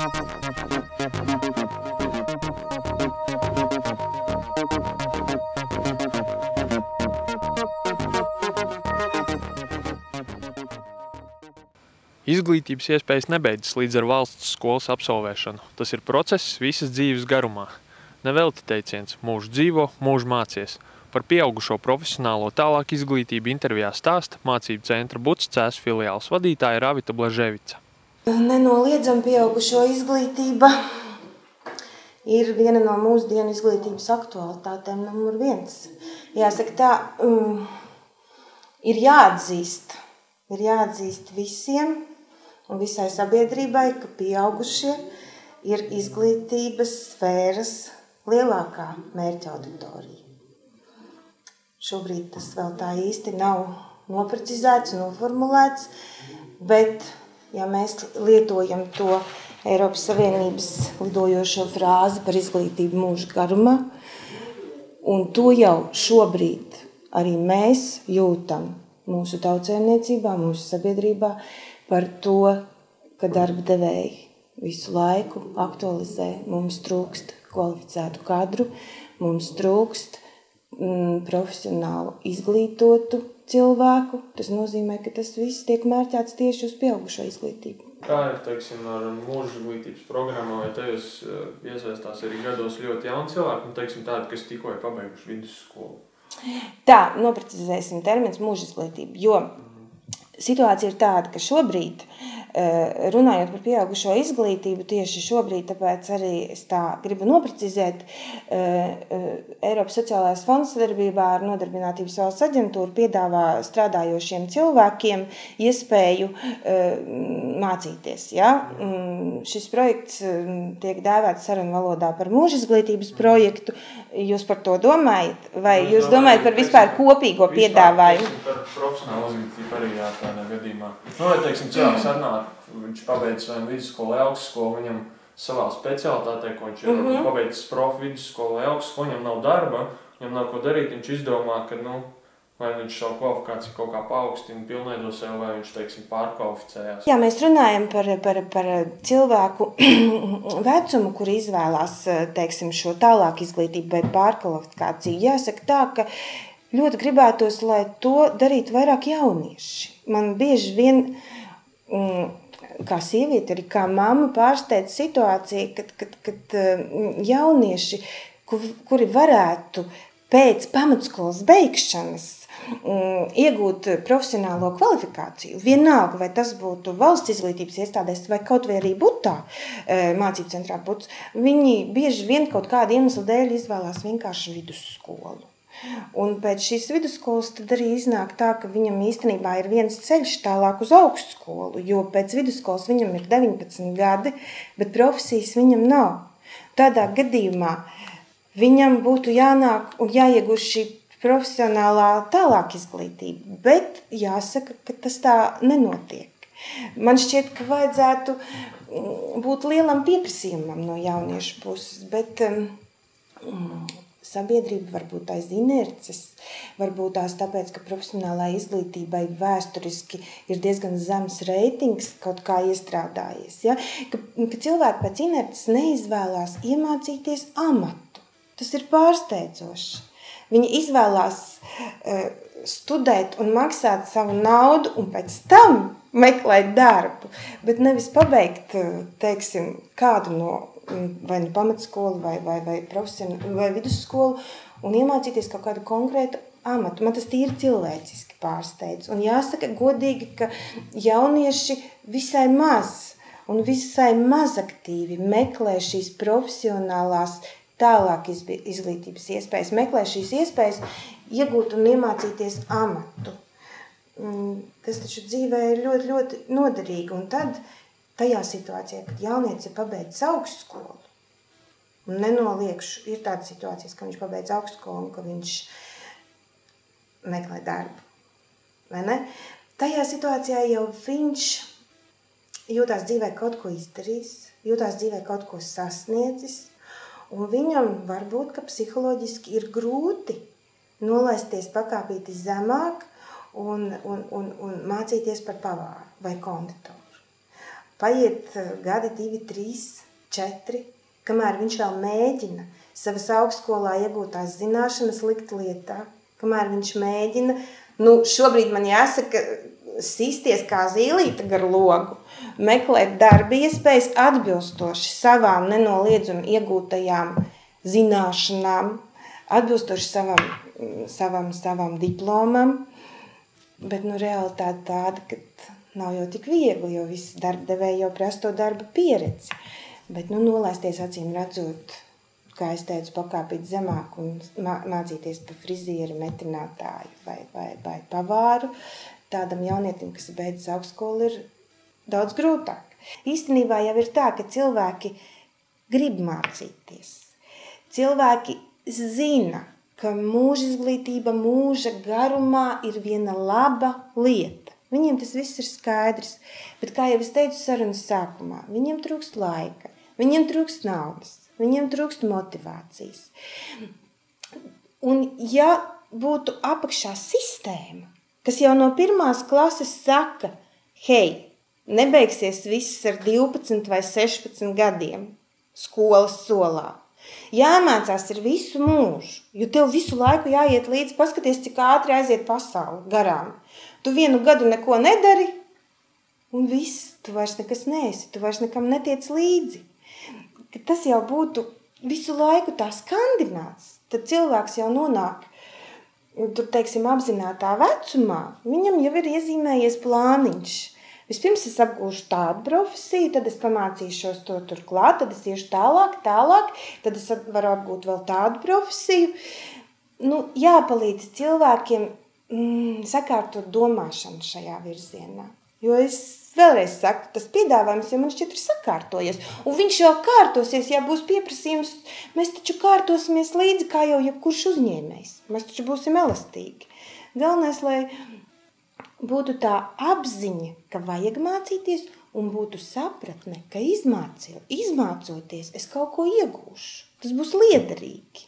Izglītības iespējas nebeidzas līdz ar valsts skolas absolvēšanu. Tas ir process visas dzīves garumā. Nevelti teiciens mūžu dzīvo, mūžu mācies. Par pieaugušo profesionālo tālāk izglītību intervijā stāsta mācību centra Bucas filiāles vadītāja Ravita Blaževica. Nenoliedzami pieaugušo izglītība ir viena no mūsdienu izglītības aktualitātēm numur 1. Jāsaka tā, ir jāatzīst visiem un visai sabiedrībai, ka pieaugušie ir izglītības sfēras lielākā mērķa auditorija. Šobrīd tas vēl tā īsti nav noprecizēts, noformulēts, bet, ja mēs lietojam to Eiropas Savienības lidojošo frāzi par izglītību mūža garumā, un to jau šobrīd arī mēs jūtam mūsu tautsēmniecībā, mūsu sabiedrībā par to, ka darba devēji visu laiku aktualizē. Mums trūkst kvalificētu kadru, mums trūkst profesionālu izglītotu cilvēku. Tas nozīmē, ka tas viss tiek mērķēts tieši uz pieaugušo izglītību. Kā ir, ar mūža izglītības programmu, vai tajos iesaistās arī gados ļoti jauni cilvēki, tādi, kas tikko ir pabeiguši vidusskolu? Tā, noprecizēsim termins mūža izglītība, jo situācija ir tāda, ka šobrīd, runājot par pieaugušo izglītību, tieši šobrīd, tāpēc arī es tā gribu noprecizēt, Eiropas sociālais fonds sadarbībā ar Nodarbinātības valsts aģentūru piedāvā strādājošiem cilvēkiem iespēju mācīties. Ja? Šis projekts tiek dēvēts sarunu valodā par mūža izglītības projektu. Jūs par to domājat? Vai jūs domājat par vispār kopīgo piedāvājumu? Par profesionālu izglītību arī tādā gadījumā. Vai, cilvēks atnāk, viņš pabeidz vai vidusskolu, augstskolu, viņam savā specialitātē, ko viņš ir pabeidzis profi vidusskolu vai augstskolu, viņam nav darba, viņam nav ko darīt, viņš izdomā, ka, vai viņš savu kvalifikāciju kaut kā paaugstina, pilnveido sev, vai viņš, pārkvalificējās. Jā, mēs runājam par cilvēku vecumu, kur izvēlās, šo tālāk izglītību vai pārkvalifikāciju. Jāsaka tā, ka ļoti gribētos, lai to darītu vairāk jaunieši. Man bieži vien, kā sieviete, arī kā mamma pārsteidz situācija, kad jaunieši, kuri varētu pēc pamatskolas beigšanas iegūt profesionālo kvalifikāciju, vienalga, vai tas būtu valsts izglītības iestādēs vai kaut vai arī Butā, mācību centrā Buts, viņi bieži vien kaut kāda iemesla dēļ izvēlās vienkārši vidusskolu. Un pēc šīs vidusskolas tad arī iznāk tā, ka viņam īstenībā ir viens ceļš tālāk uz augstskolu, jo pēc vidusskolas viņam ir 19 gadi, bet profesijas viņam nav. Tādā gadījumā viņam būtu jānāk un jāiegūst šī profesionālā tālāk izglītība, bet jāsaka, ka tas tā nenotiek. Man šķiet, ka vajadzētu būt lielam pieprasījumam no jauniešu puses, bet sabiedrība varbūt aiz inerces, varbūt tās tāpēc, ka profesionālā izglītībai vēsturiski ir diezgan zems reitings kaut kā iestrādājies. Ja? Ka cilvēki pēc inerces neizvēlās iemācīties amatu. Tas ir pārsteidzoši. Viņi izvēlās studēt un maksāt savu naudu un pēc tam meklēt darbu, bet nevis pabeigt, kādu no vai nu pamatskolu, vai vidusskolu, un iemācīties kaut kādu konkrētu amatu. Man tas tīri cilvēciski pārsteidz. Un jāsaka godīgi, ka jaunieši visai maz aktīvi meklē šīs profesionālās tālāk izglītības iespējas, meklē šīs iespējas iegūt un iemācīties amatu. Tas taču dzīvē ir ļoti, ļoti noderīgi. Un tad tajā situācijā, kad jaunietis ir pabeidzis augstskolu, un nenoliekšu, ir tādas situācijas, ka viņš pabeidz augstskolu un ka viņš meklē darbu. Vai ne? Tajā situācijā jau viņš jūtās dzīvē kaut ko izdarījis, jūtās dzīvē kaut ko sasniedzis, un viņam varbūt, ka psiholoģiski ir grūti nolaisties pakāpīti zemāk un mācīties par pavāru vai konditoru. paiet gadi 2, 3, 4, kamēr viņš vēl mēģina savas augstskolā iegūtās zināšanas likt lietā, kamēr viņš mēģina, šobrīd man jāsaka, sisties kā zīlīte gar logu, meklēt darba iespējas atbilstoši savām nenoliedzami iegūtajām zināšanām, atbilstoši savam diplomam, bet realitāte tāda, ka nav jau tik viegli, jo visi darbdevēji jau prasa to darba pieredzi. Bet nolaisties acīm redzot, kā es teicu, pakāpīt zemāk un mācīties pa frizieri, metinātāju vai pavāru, tādam jaunietim, kas beidzas augstskolu, ir daudz grūtāk. Īstenībā jau ir tā, ka cilvēki grib mācīties. Cilvēki zina, ka mūža izglītība mūža garumā ir viena laba lieta. Viņiem tas viss ir skaidrs, bet, kā jau es teicu sarunas sākumā, viņiem trūkst laika, viņiem trūkst naudas, viņiem trūkst motivācijas. Un ja būtu apakšā sistēma, kas jau no 1. klases saka, hei, nebeigsies viss ar 12 vai 16 gadiem skolas solā, jāmācās ir visu mūžu, jo tev visu laiku jāiet līdzi, paskaties, cik ātri aiziet pasauli garām. Tu 1 gadu neko nedari, un viss, tu vairs nekas neesi, tu vairs nekam netiec līdzi. Kad tas jau būtu visu laiku tā skandināts, tad cilvēks jau nonāk, tur, teiksim, apzinātā vecumā, viņam jau ir iezīmējies plāniņš. Vispirms es apgūšu tādu profesiju, tad es pamācīšos to turklāt, tad es iešu tālāk, tad es varu apgūt vēl tādu profesiju. Jāpalīdz cilvēkiem sakārtot domāšanu šajā virzienā. Jo es vēlreiz saku, tas piedāvājums jau man šķiet ir sakārtojies. Un viņš jau kārtosies, ja būs pieprasījums, mēs taču kārtosimies līdzi, kā jau jebkurš uzņēmējs. Mēs taču būsim elastīgi. Galvenais, lai būtu tā apziņa, ka vajag mācīties, un būtu sapratne, ka izmācoties, es kaut ko iegūšu. Tas būs liederīgi.